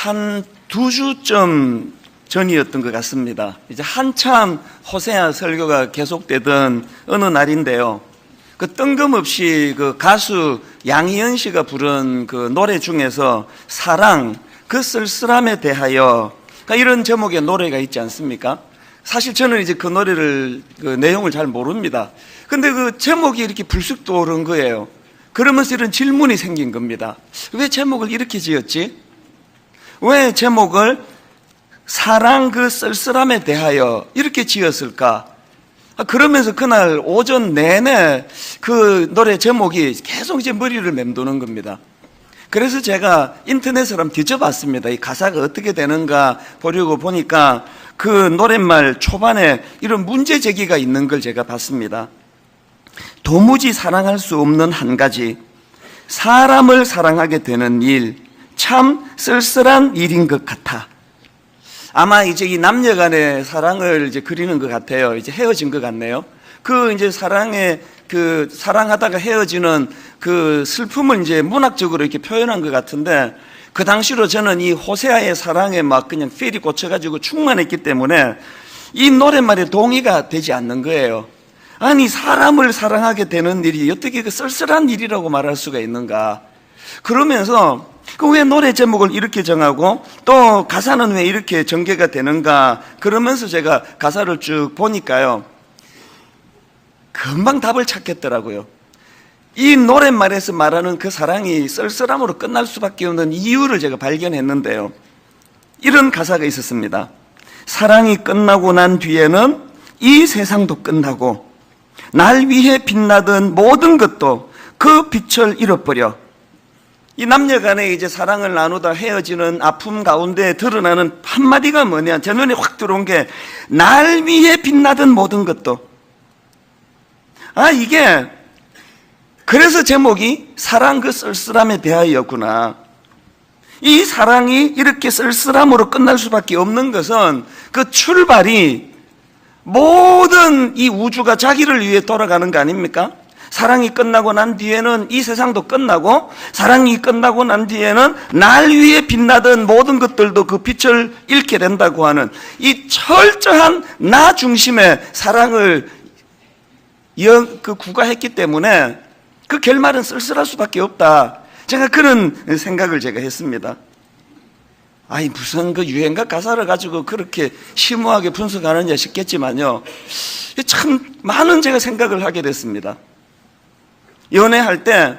한 2주쯤 전이었던 것 같습니다. 이제 한참 호세아 설교가 계속되던 어느 날인데요. 그 뜬금없이 그 가수 양희은 씨가 부른 그 노래 중에서 사랑, 그 쓸쓸함에 대하여, 그러니까 이런 제목의 노래가 있지 않습니까? 사실 저는 이제 그 노래를, 그 내용을 잘 모릅니다. 근데 그 제목이 이렇게 불쑥 떠오른 거예요. 그러면서 이런 질문이 생긴 겁니다. 왜 제목을 이렇게 지었지? 왜 제목을 사랑 그 쓸쓸함에 대하여 이렇게 지었을까? 그러면서 그날 오전 내내 그 노래 제목이 계속 이제 머리를 맴도는 겁니다. 그래서 제가 인터넷을 한번 뒤져봤습니다. 이 가사가 어떻게 되는가 보려고 보니까 그 노랫말 초반에 이런 문제 제기가 있는 걸 제가 봤습니다. 도무지 사랑할 수 없는 한 가지, 사람을 사랑하게 되는 일, 참 쓸쓸한 일인 것 같아. 아마 이제 이 남녀 간의 사랑을 이제 그리는 것 같아요. 이제 헤어진 것 같네요. 그 이제 사랑하다가 헤어지는 그 슬픔을 이제 문학적으로 이렇게 표현한 것 같은데, 그 당시로 저는 이 호세아의 사랑에 막 그냥 필이 꽂혀가지고 충만했기 때문에 이 노랫말에 동의가 되지 않는 거예요. 아니, 사람을 사랑하게 되는 일이 어떻게 그 쓸쓸한 일이라고 말할 수가 있는가. 그러면서 그 왜 노래 제목을 이렇게 정하고 또 가사는 왜 이렇게 전개가 되는가, 그러면서 제가 가사를 쭉 보니까요, 금방 답을 찾겠더라고요. 이 노랫말에서 말하는 그 사랑이 쓸쓸함으로 끝날 수밖에 없는 이유를 제가 발견했는데요, 이런 가사가 있었습니다. 사랑이 끝나고 난 뒤에는 이 세상도 끝나고 날 위해 빛나던 모든 것도 그 빛을 잃어버려. 이 남녀 간에 이제 사랑을 나누다 헤어지는 아픔 가운데 드러나는 한마디가 뭐냐, 제 눈에 확 들어온 게 날 위해 빛나던 모든 것도. 이게 그래서 제목이 사랑 그 쓸쓸함에 대하여였구나. 이 사랑이 이렇게 쓸쓸함으로 끝날 수밖에 없는 것은 그 출발이 모든 이 우주가 자기를 위해 돌아가는 거 아닙니까? 사랑이 끝나고 난 뒤에는 이 세상도 끝나고, 사랑이 끝나고 난 뒤에는 날 위해 빛나던 모든 것들도 그 빛을 잃게 된다고 하는 이 철저한 나 중심의 사랑을 구가했기 때문에 그 결말은 쓸쓸할 수밖에 없다. 제가 그런 생각을 제가 했습니다. 무슨 그 유행가 가사를 가지고 그렇게 심오하게 분석하느냐 싶겠지만요, 참 많은 제가 생각을 하게 됐습니다. 연애할 때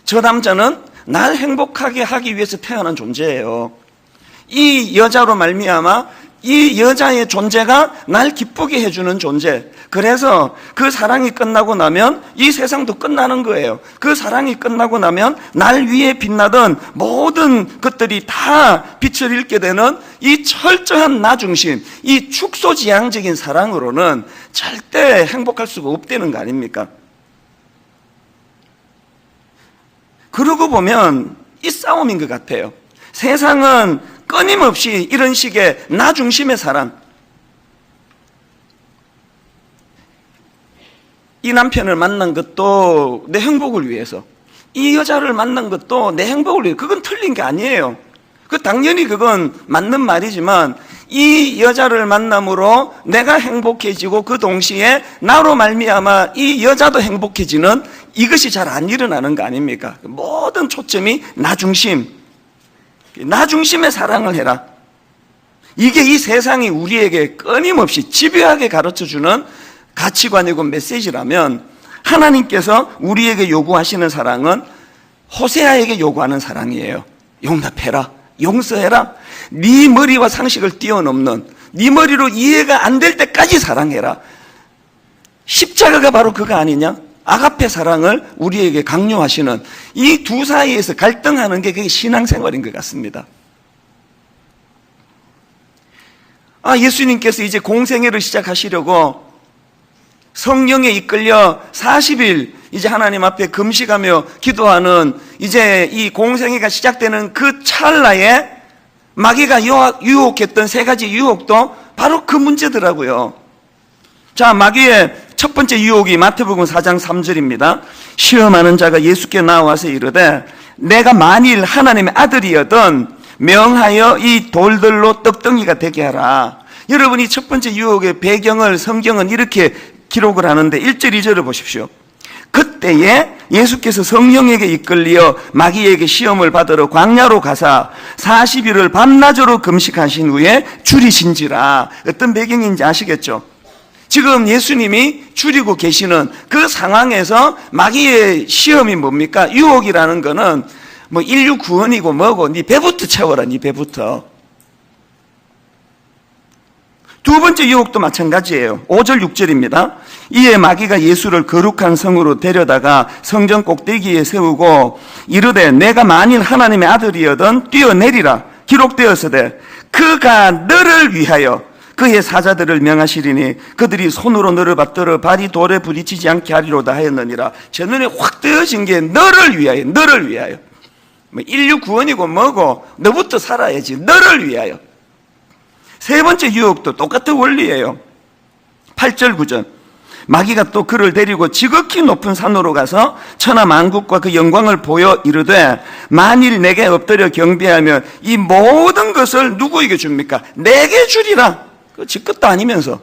저 남자는 날 행복하게 하기 위해서 태어난 존재예요. 이 여자로 말미암아 이 여자의 존재가 날 기쁘게 해주는 존재. 그래서 그 사랑이 끝나고 나면 이 세상도 끝나는 거예요. 그 사랑이 끝나고 나면 날 위에 빛나던 모든 것들이 다 빛을 잃게 되는 이 철저한 나 중심, 이 축소지향적인 사랑으로는 절대 행복할 수가 없다는 거 아닙니까? 그러고 보면 이 싸움인 것 같아요. 세상은 끊임없이 이런 식의 나 중심의 사랑, 이 남편을 만난 것도 내 행복을 위해서, 이 여자를 만난 것도 내 행복을 위해서, 그건 틀린 게 아니에요. 당연히 그건 맞는 말이지만, 이 여자를 만남으로 내가 행복해지고 그 동시에 나로 말미암아 이 여자도 행복해지는, 이것이 잘 안 일어나는 거 아닙니까? 모든 초점이 나 중심, 나 중심의 사랑을 해라. 이게 이 세상이 우리에게 끊임없이 집요하게 가르쳐주는 가치관이고 메시지라면, 하나님께서 우리에게 요구하시는 사랑은 호세아에게 요구하는 사랑이에요. 용납해라, 용서해라, 네 머리와 상식을 뛰어넘는, 네 머리로 이해가 안 될 때까지 사랑해라. 십자가가 바로 그거 아니냐? 아가페 사랑을 우리에게 강요하시는, 이 두 사이에서 갈등하는 게 그게 신앙생활인 것 같습니다. 예수님께서 이제 공생애를 시작하시려고 성령에 이끌려 40일 이제 하나님 앞에 금식하며 기도하는, 이제 이 공생애가 시작되는 그 찰나에 마귀가 유혹했던 세 가지 유혹도 바로 그 문제더라고요. 자, 마귀의 첫 번째 유혹이 마태복음 4장 3절입니다. 시험하는 자가 예수께 나와서 이르되 내가 만일 하나님의 아들이어든 명하여 이 돌들로 떡덩이가 되게 하라. 여러분이 첫 번째 유혹의 배경을 성경은 이렇게 기록을 하는데 1절, 2절을 보십시오. 그때에 예수께서 성령에게 이끌리어 마귀에게 시험을 받으러 광야로 가사 40일을 밤낮으로 금식하신 후에 줄이신지라. 어떤 배경인지 아시겠죠? 지금 예수님이 줄이고 계시는 그 상황에서 마귀의 시험이 뭡니까? 유혹이라는 거는 뭐 인류 구원이고 뭐고 네 배부터 채워라, 네 배부터. 두 번째 유혹도 마찬가지예요. 5절 6절입니다. 이에 마귀가 예수를 거룩한 성으로 데려다가 성전 꼭대기에 세우고 이르되 내가 만일 하나님의 아들이여든 뛰어내리라. 기록되었으되 그가 너를 위하여 그의 사자들을 명하시리니 그들이 손으로 너를 받들어 발이 돌에 부딪히지 않게 하리로다 하였느니라. 제 눈에 확 뜨여진 게 너를 위하여, 너를 위하여. 뭐 인류 구원이고 뭐고 너부터 살아야지, 너를 위하여. 세 번째 유혹도 똑같은 원리예요. 8절 9절. 마귀가 또 그를 데리고 지극히 높은 산으로 가서 천하 만국과 그 영광을 보여 이르되 만일 내게 엎드려 경배하면 이 모든 것을 누구에게 줍니까? 내게 주리라. 그 지 것도 아니면서.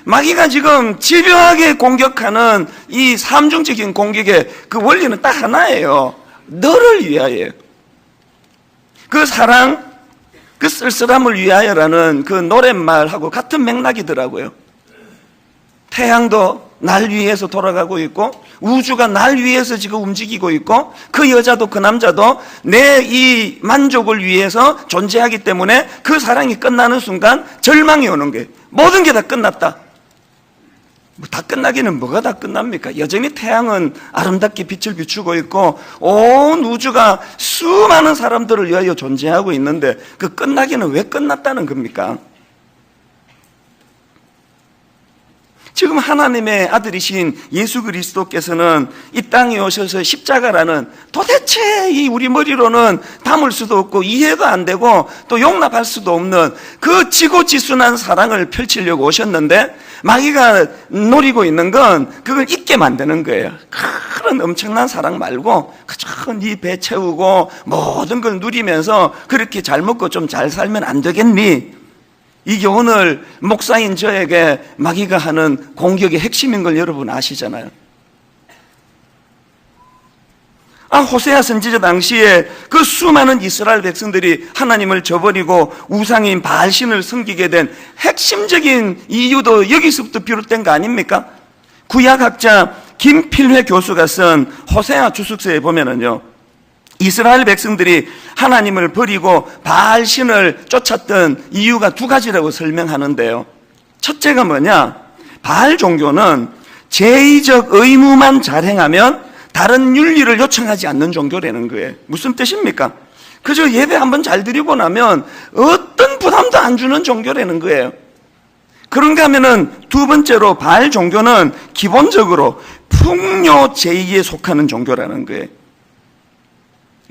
마귀가 지금 집요하게 공격하는 이 삼중적인 공격의 그 원리는 딱 하나예요. 너를 위하여. 그 사랑, 그 쓸쓸함을 위하여라는 그 노랫말하고 같은 맥락이더라고요. 태양도 날 위해서 돌아가고 있고 우주가 날 위해서 지금 움직이고 있고 그 여자도 그 남자도 내 이 만족을 위해서 존재하기 때문에 그 사랑이 끝나는 순간 절망이 오는 거예요. 모든 게 다 끝났다. 뭐 다 끝나기는 뭐가 다 끝납니까? 여전히 태양은 아름답게 빛을 비추고 있고 온 우주가 수많은 사람들을 위하여 존재하고 있는데 그 끝나기는 왜 끝났다는 겁니까? 지금 하나님의 아들이신 예수 그리스도께서는 이 땅에 오셔서 십자가라는 도대체 이 우리 머리로는 담을 수도 없고 이해가 안 되고 또 용납할 수도 없는 그 지고지순한 사랑을 펼치려고 오셨는데 마귀가 노리고 있는 건 그걸 잊게 만드는 거예요. 그런 엄청난 사랑 말고 그저 네 배 채우고 모든 걸 누리면서 그렇게 잘 먹고 좀 잘 살면 안 되겠니? 이게 오늘 목사인 저에게 마귀가 하는 공격의 핵심인 걸 여러분 아시잖아요. 호세아 선지자 당시에 그 수많은 이스라엘 백성들이 하나님을 저버리고 우상인 바알신을 섬기게 된 핵심적인 이유도 여기서부터 비롯된 거 아닙니까? 구약학자 김필회 교수가 쓴 호세아 주석서에 보면은요, 이스라엘 백성들이 하나님을 버리고 바알신을 쫓았던 이유가 두 가지라고 설명하는데요. 첫째가 뭐냐? 바알 종교는 제의적 의무만 잘 행하면 다른 윤리를 요청하지 않는 종교라는 거예요. 무슨 뜻입니까? 그저 예배 한번 잘 드리고 나면 어떤 부담도 안 주는 종교라는 거예요. 그런가 하면은 두 번째로 바알 종교는 기본적으로 풍요 제의에 속하는 종교라는 거예요.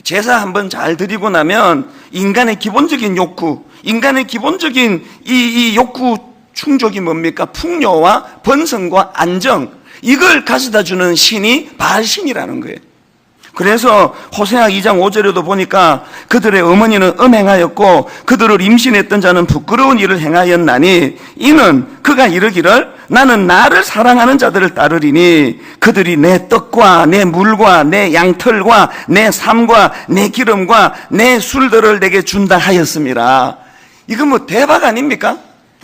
제사 한번 잘 드리고 나면 인간의 기본적인 욕구, 인간의 기본적인 이 욕구 충족이 뭡니까? 풍요와 번성과 안정, 이걸 가져다 주는 신이 바알신이라는 거예요. 그래서 호세아 2장 5절에도 보니까 그들의 어머니는 음행하였고 그들을 임신했던 자는 부끄러운 일을 행하였나니 이는 그가 이르기를 나는 나를 사랑하는 자들을 따르리니 그들이 내 떡과 내 물과 내 양털과 내 삶과 내 기름과 내 술들을 내게 준다 하였습니다. 이거 뭐 대박 아닙니까?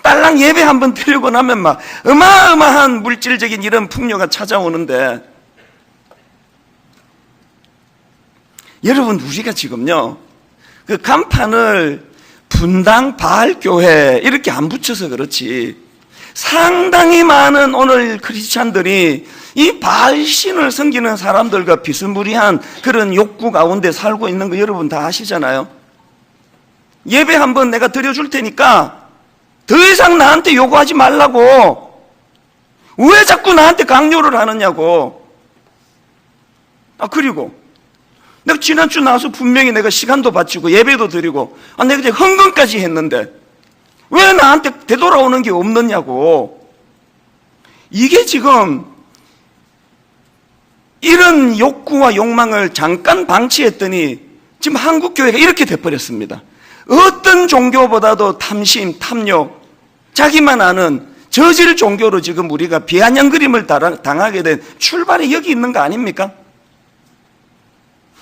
딸랑 예배 한번 드리고 나면 막 어마어마한 물질적인 이런 풍요가 찾아오는데, 여러분 우리가 지금요 그 간판을 분당 바알교회 이렇게 안 붙여서 그렇지 상당히 많은 오늘 크리스찬들이 이 바알신을 섬기는 사람들과 비스무리한 그런 욕구 가운데 살고 있는 거 여러분 다 아시잖아요. 예배 한번 내가 드려줄 테니까 더 이상 나한테 요구하지 말라고. 왜 자꾸 나한테 강요를 하느냐고. 그리고 내가 지난주 나와서 분명히 내가 시간도 바치고 예배도 드리고 내가 이제 헌금까지 했는데 왜 나한테 되돌아오는 게 없느냐고. 이게 지금 이런 욕구와 욕망을 잠깐 방치했더니 지금 한국 교회가 이렇게 돼버렸습니다. 어떤 종교보다도 탐심, 탐욕, 자기만 아는 저질 종교로 지금 우리가 비아냥거림을 당하게 된 출발이 여기 있는 거 아닙니까?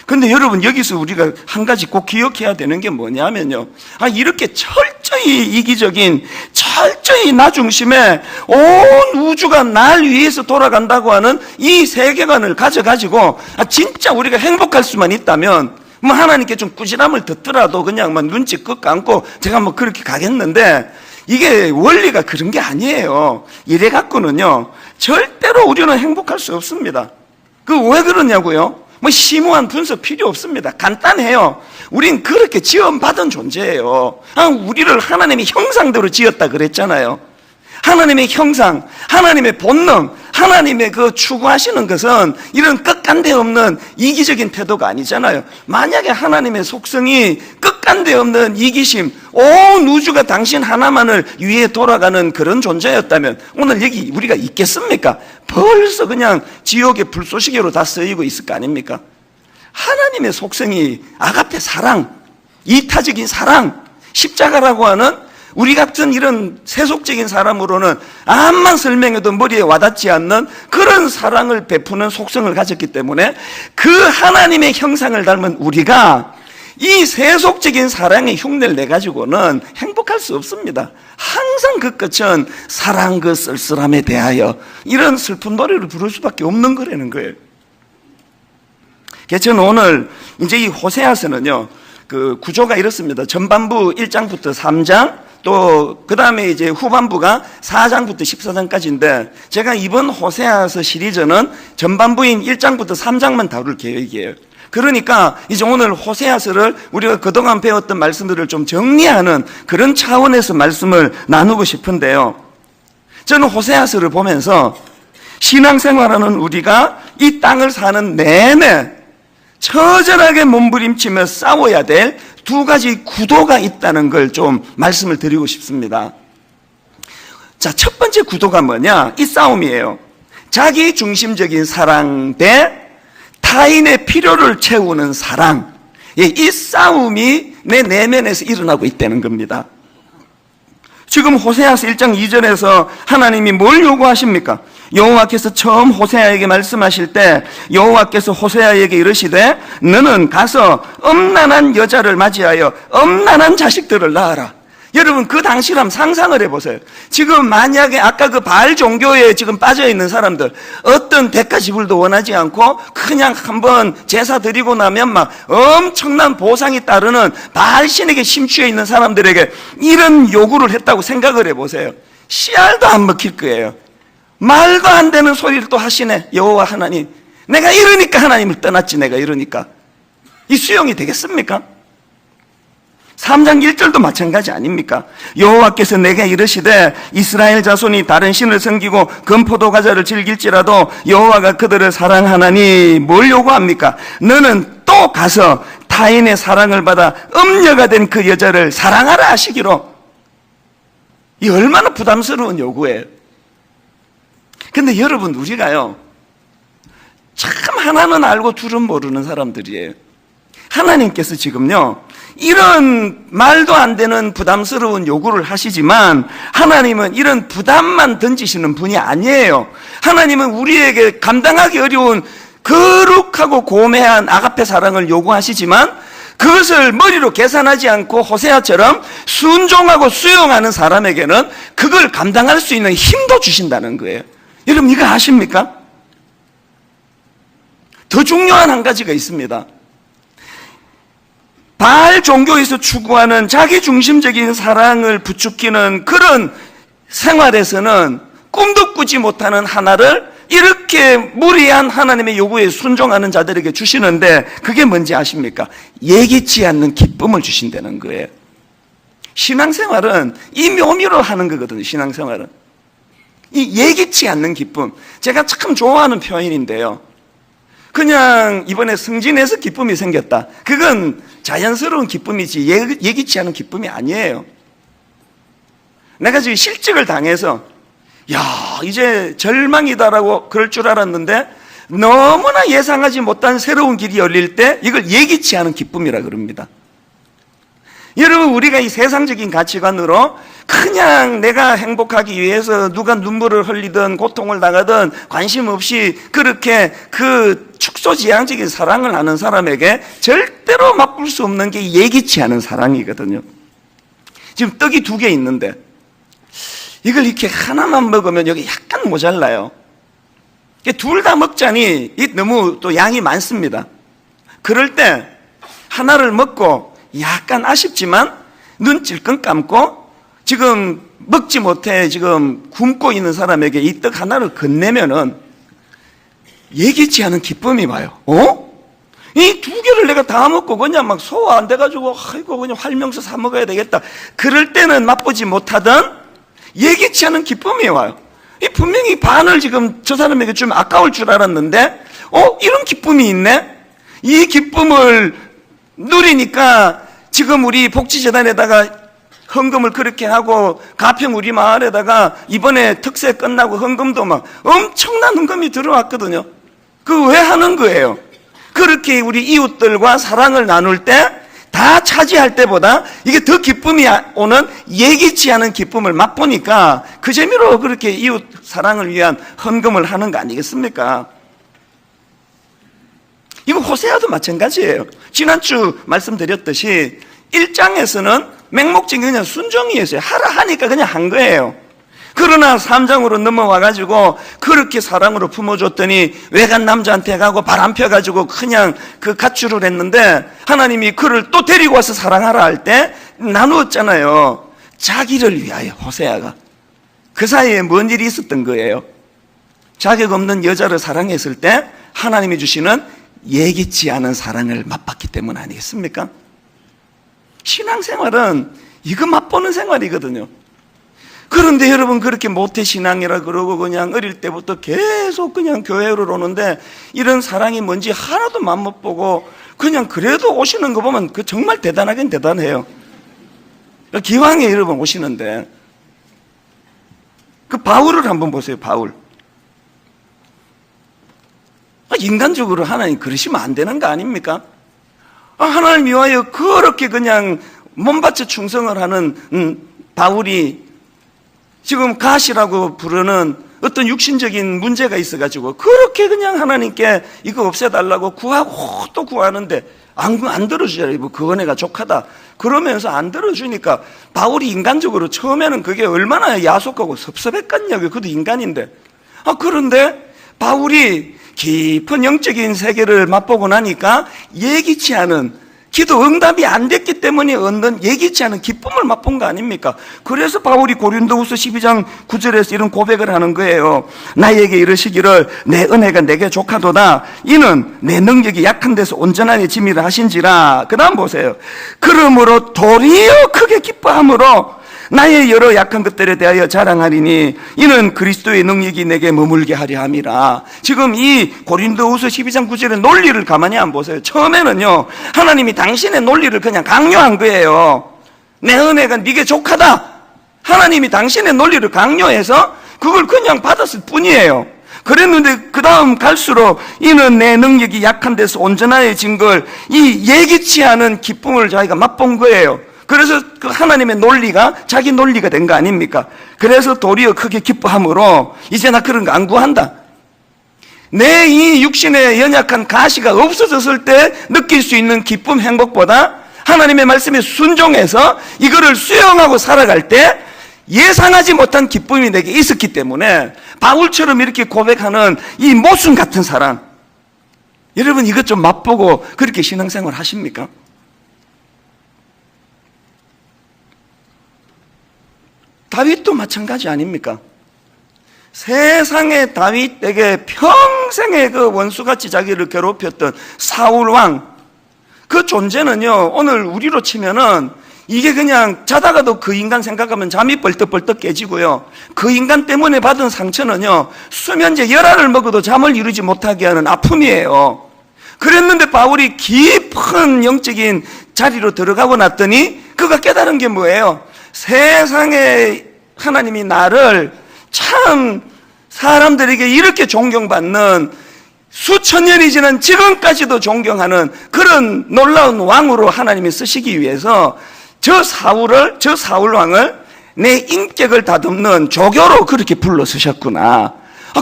근데 여러분, 여기서 우리가 한 가지 꼭 기억해야 되는 게 뭐냐면요. 이렇게 철저히 이기적인, 철저히 나 중심에 온 우주가 날 위해서 돌아간다고 하는 이 세계관을 가져가지고 진짜 우리가 행복할 수만 있다면 하나님께 좀 꾸지람을 듣더라도 그냥 눈치 끝 감고 제가 그렇게 가겠는데, 이게 원리가 그런 게 아니에요. 이래 갖고는요, 절대로 우리는 행복할 수 없습니다. 왜 그러냐고요? 심오한 분석 필요 없습니다. 간단해요. 우린 그렇게 지원받은 존재예요. 우리를 하나님의 형상대로 지었다 그랬잖아요. 하나님의 형상, 하나님의 본능, 하나님의 추구하시는 것은 이런 끝간데 없는 이기적인 태도가 아니잖아요. 만약에 하나님의 속성이 끝간데 없는 이기심, 온 우주가 당신 하나만을 위해 돌아가는 그런 존재였다면 오늘 여기 우리가 있겠습니까? 벌써 그냥 지옥의 불쏘시개로 다 쓰이고 있을 거 아닙니까? 하나님의 속성이 아가페 사랑, 이타적인 사랑, 십자가라고 하는 우리 같은 이런 세속적인 사람으로는 암만 설명해도 머리에 와닿지 않는 그런 사랑을 베푸는 속성을 가졌기 때문에 그 하나님의 형상을 닮은 우리가 이 세속적인 사랑의 흉내를 내가지고는 행복할 수 없습니다. 항상 그 끝은 사랑 그 쓸쓸함에 대하여 이런 슬픈 노래를 부를 수밖에 없는 거라는 거예요. 그래서 저는 오늘 이제 이 호세아서는요, 구조가 이렇습니다. 전반부 1장부터 3장, 또 그 다음에 이제 후반부가 4장부터 14장까지인데, 제가 이번 호세아서 시리즈는 전반부인 1장부터 3장만 다룰 계획이에요. 그러니까 이제 오늘 호세아서를 우리가 그동안 배웠던 말씀들을 좀 정리하는 그런 차원에서 말씀을 나누고 싶은데요. 저는 호세아서를 보면서 신앙생활하는 우리가 이 땅을 사는 내내 처절하게 몸부림치며 싸워야 될 두 가지 구도가 있다는 걸 좀 말씀을 드리고 싶습니다. 자, 첫 번째 구도가 뭐냐? 이 싸움이에요. 자기 중심적인 사랑 대 타인의 필요를 채우는 사랑. 이 싸움이 내 내면에서 일어나고 있다는 겁니다. 지금 호세아서 1장 2절에서 하나님이 뭘 요구하십니까? 여호와께서 처음 호세아에게 말씀하실 때 여호와께서 호세아에게 이르시되 너는 가서 음란한 여자를 맞이하여 음란한 자식들을 낳아라. 여러분, 그 당시를 상상을 해보세요. 지금 만약에 아까 그 바알 종교에 지금 빠져있는 사람들, 어떤 대가 지불도 원하지 않고 그냥 한번 제사 드리고 나면 막 엄청난 보상이 따르는 바알 신에게 심취해 있는 사람들에게 이런 요구를 했다고 생각을 해보세요. 씨알도 안 먹힐 거예요. 말도 안 되는 소리를 또 하시네, 여호와 하나님. 내가 이러니까 하나님을 떠났지, 내가 이러니까. 이 수용이 되겠습니까? 3장 1절도 마찬가지 아닙니까? 여호와께서 내게 이르시되 이스라엘 자손이 다른 신을 섬기고 금포도 과자를 즐길지라도 여호와가 그들을 사랑하나니 뭘 요구합니까? 너는 또 가서 타인의 사랑을 받아 음녀가 된 그 여자를 사랑하라 하시기로. 이 얼마나 부담스러운 요구예요. 근데 여러분, 우리가요 참 하나는 알고 둘은 모르는 사람들이에요. 하나님께서 지금요 이런 말도 안 되는 부담스러운 요구를 하시지만 하나님은 이런 부담만 던지시는 분이 아니에요. 하나님은 우리에게 감당하기 어려운 거룩하고 고매한 아가페 사랑을 요구하시지만 그것을 머리로 계산하지 않고 호세아처럼 순종하고 수용하는 사람에게는 그걸 감당할 수 있는 힘도 주신다는 거예요. 여러분, 이거 아십니까? 더 중요한 한 가지가 있습니다. 바알 종교에서 추구하는 자기 중심적인 사랑을 부추기는 그런 생활에서는 꿈도 꾸지 못하는 하나를 이렇게 무리한 하나님의 요구에 순종하는 자들에게 주시는데, 그게 뭔지 아십니까? 예기치 않는 기쁨을 주신다는 거예요. 신앙생활은 이 묘미로 하는 거거든요. 신앙생활은 이 예기치 않는 기쁨, 제가 참 좋아하는 표현인데요, 그냥 이번에 승진해서 기쁨이 생겼다, 그건 자연스러운 기쁨이지 예기치 않은 기쁨이 아니에요. 내가 지금 실직을 당해서 야 이제 절망이다라고 그럴 줄 알았는데 너무나 예상하지 못한 새로운 길이 열릴 때 이걸 예기치 않은 기쁨이라 그럽니다. 여러분, 우리가 이 세상적인 가치관으로 그냥 내가 행복하기 위해서 누가 눈물을 흘리든 고통을 당하든 관심 없이 그렇게 그 축소지향적인 사랑을 하는 사람에게 절대로 맛볼 수 없는 게 예기치 않은 사랑이거든요. 지금 떡이 2개 있는데 이걸 이렇게 하나만 먹으면 여기 약간 모자라요. 둘 다 먹자니 너무 또 양이 많습니다. 그럴 때 하나를 먹고 약간 아쉽지만 눈 찔끔 감고 지금 먹지 못해 지금 굶고 있는 사람에게 이 떡 하나를 건네면은 예기치 않은 기쁨이 와요. 이 2개를 내가 다 먹고 그냥 막 소화 안 돼가지고 아이고 그냥 활명서 사 먹어야 되겠다. 그럴 때는 맛보지 못하던 예기치 않은 기쁨이 와요. 이 분명히 반을 지금 저 사람에게 좀 아까울 줄 알았는데 이런 기쁨이 있네. 이 기쁨을 누리니까 지금 우리 복지재단에다가 헌금을 그렇게 하고 가평 우리 마을에다가 이번에 특세 끝나고 헌금도 막 엄청난 헌금이 들어왔거든요. 그거 왜 하는 거예요? 그렇게 우리 이웃들과 사랑을 나눌 때 다 차지할 때보다 이게 더 기쁨이 오는 예기치 않은 기쁨을 맛보니까 그 재미로 그렇게 이웃 사랑을 위한 헌금을 하는 거 아니겠습니까? 이거 호세아도 마찬가지예요. 지난주 말씀드렸듯이 1장에서는 맹목적인 그냥 순종이었어요. 하라 하니까 그냥 한 거예요. 그러나 3장으로 넘어와가지고 그렇게 사랑으로 품어줬더니 외간 남자한테 가고 바람 펴가지고 그냥 그 가출을 했는데 하나님이 그를 또 데리고 와서 사랑하라 할 때 나누었잖아요. 자기를 위하여 호세아가. 그 사이에 뭔 일이 있었던 거예요? 자격 없는 여자를 사랑했을 때 하나님이 주시는 예기치 않은 사랑을 맛봤기 때문 아니겠습니까? 신앙생활은 이거 맛보는 생활이거든요. 그런데 여러분 그렇게 모태신앙이라 그러고 그냥 어릴 때부터 계속 그냥 교회로 오는데 이런 사랑이 뭔지 하나도 맛못 그냥 그래도 오시는 거 보면 그 정말 대단하긴 대단해요. 기왕에 여러분 오시는데 그 바울을 한번 보세요. 바울. 인간적으로 하나님 그러시면 안 되는 거 아닙니까? 하나님 위하여 그렇게 그냥 몸바쳐 충성을 하는 바울이 지금 갓이라고 부르는 어떤 육신적인 문제가 있어가지고 그렇게 그냥 하나님께 이거 없애달라고 구하고 또 구하는데 안 들어주잖아요. 뭐 그 은혜가 족하다 그러면서 안 들어주니까 바울이 인간적으로 처음에는 그게 얼마나 야속하고 섭섭했겠냐고요. 그도 인간인데. 그런데 바울이 깊은 영적인 세계를 맛보고 나니까 예기치 않은 기도 응답이 안 됐기 때문에 얻는 예기치 않은 기쁨을 맛본 거 아닙니까? 그래서 바울이 고린도후서 12장 9절에서 이런 고백을 하는 거예요. 나에게 이르시기를 내 은혜가 내게 족하도다. 이는 내 능력이 약한 데서 온전하게 지미를 하신지라. 그 다음 보세요. 그러므로 도리어 크게 기뻐함으로 나의 여러 약한 것들에 대하여 자랑하리니 이는 그리스도의 능력이 내게 머물게 하려 함이라. 지금 이 고린도후서 12장 9절의 논리를 가만히 안 보세요. 처음에는요 하나님이 당신의 논리를 그냥 강요한 거예요. 내 은혜가 네게 족하다. 하나님이 당신의 논리를 강요해서 그걸 그냥 받았을 뿐이에요. 그랬는데 그 다음 갈수록 이는 내 능력이 약한 데서 온전해진 걸 이 예기치 않은 기쁨을 자기가 맛본 거예요. 그래서 그 하나님의 논리가 자기 논리가 된 거 아닙니까? 그래서 도리어 크게 기뻐함으로 이제 나 그런 거 안 구한다. 내 이 육신의 연약한 가시가 없어졌을 때 느낄 수 있는 기쁨, 행복보다 하나님의 말씀에 순종해서 이거를 수용하고 살아갈 때 예상하지 못한 기쁨이 내게 있었기 때문에 바울처럼 이렇게 고백하는 이 모순 같은 사랑. 여러분 이것 좀 맛보고 그렇게 신앙생활 하십니까? 다윗도 마찬가지 아닙니까? 세상의 다윗에게 평생의 그 원수같이 자기를 괴롭혔던 사울 왕, 그 존재는요 오늘 우리로 치면은 이게 그냥 자다가도 그 인간 생각하면 잠이 벌떡벌떡 깨지고요, 그 인간 때문에 받은 상처는요 수면제 열알을 먹어도 잠을 이루지 못하게 하는 아픔이에요. 그랬는데 바울이 깊은 영적인 자리로 들어가고 났더니 그가 깨달은 게 뭐예요? 세상에 하나님이 나를 참 사람들에게 이렇게 존경받는 수천 년이 지난 지금까지도 존경하는 그런 놀라운 왕으로 하나님이 쓰시기 위해서 저 사울 왕을 내 인격을 다듬는 조교로 그렇게 불러쓰셨구나.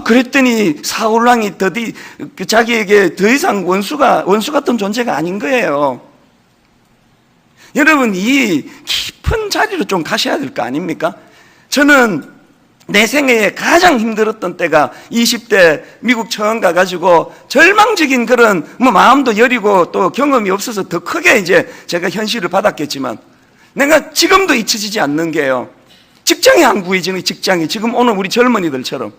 그랬더니 사울 왕이 자기에게 더 이상 원수 같은 존재가 아닌 거예요. 여러분, 이 깊은 자리로 좀 가셔야 될 거 아닙니까? 저는 내 생애에 가장 힘들었던 때가 20대 미국 처음 가가지고 절망적인 그런 마음도 여리고 또 경험이 없어서 더 크게 이제 제가 현실을 받았겠지만, 내가 지금도 잊혀지지 않는 게요, 직장이 안 구해지는 직장이 지금 오늘 우리 젊은이들처럼.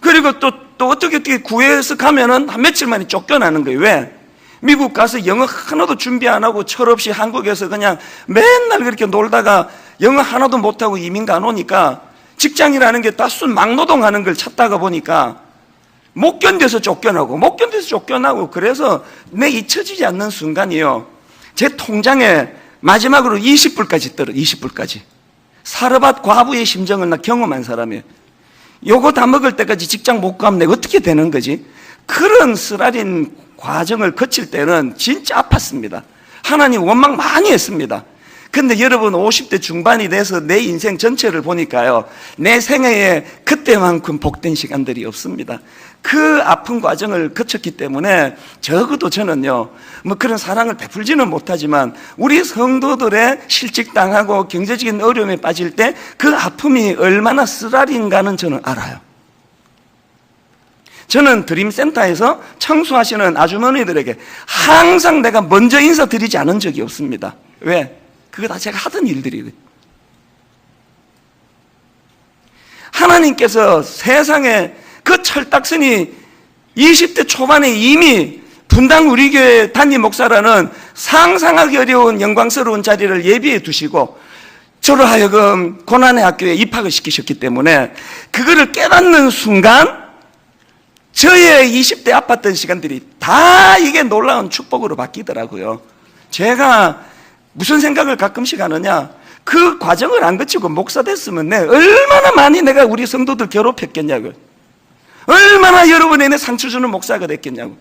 그리고 또 어떻게 구해서 가면은 한 며칠 만에 쫓겨나는 거예요. 왜? 미국 가서 영어 하나도 준비 안 하고 철없이 한국에서 그냥 맨날 그렇게 놀다가 영어 하나도 못하고 이민 가노니까 직장이라는 게 따순 막노동하는 걸 찾다가 보니까 못 견뎌서 쫓겨나고 그래서 내 잊혀지지 않는 순간이요, 제 통장에 마지막으로 20불까지 떨어. 20불까지. 사르밧 과부의 심정을 나 경험한 사람이에요. 요거 다 먹을 때까지 직장 못 가면 내가 어떻게 되는 거지? 그런 쓰라린 과정을 거칠 때는 진짜 아팠습니다. 하나님 원망 많이 했습니다. 근데 여러분, 50대 중반이 돼서 내 인생 전체를 보니까요, 내 생애에 그때만큼 복된 시간들이 없습니다. 그 아픈 과정을 거쳤기 때문에 적어도 저는요, 그런 사랑을 베풀지는 못하지만 우리 성도들의 실직당하고 경제적인 어려움에 빠질 때 그 아픔이 얼마나 쓰라린가는 저는 알아요. 저는 드림센터에서 청소하시는 아주머니들에게 항상 내가 먼저 인사드리지 않은 적이 없습니다. 왜? 그거 다 제가 하던 일들이거든요. 하나님께서 세상에 그 철딱선이 20대 초반에 이미 분당 우리 교회 담임 목사라는 상상하기 어려운 영광스러운 자리를 예비해 두시고 저로 하여금 고난의 학교에 입학을 시키셨기 때문에 그거를 깨닫는 순간 저의 20대 아팠던 시간들이 다 이게 놀라운 축복으로 바뀌더라고요. 제가 무슨 생각을 가끔씩 하느냐, 그 과정을 안 거치고 목사 됐으면 얼마나 많이 내가 우리 성도들 괴롭혔겠냐고요. 얼마나 여러분에게 상처 주는 목사가 됐겠냐고.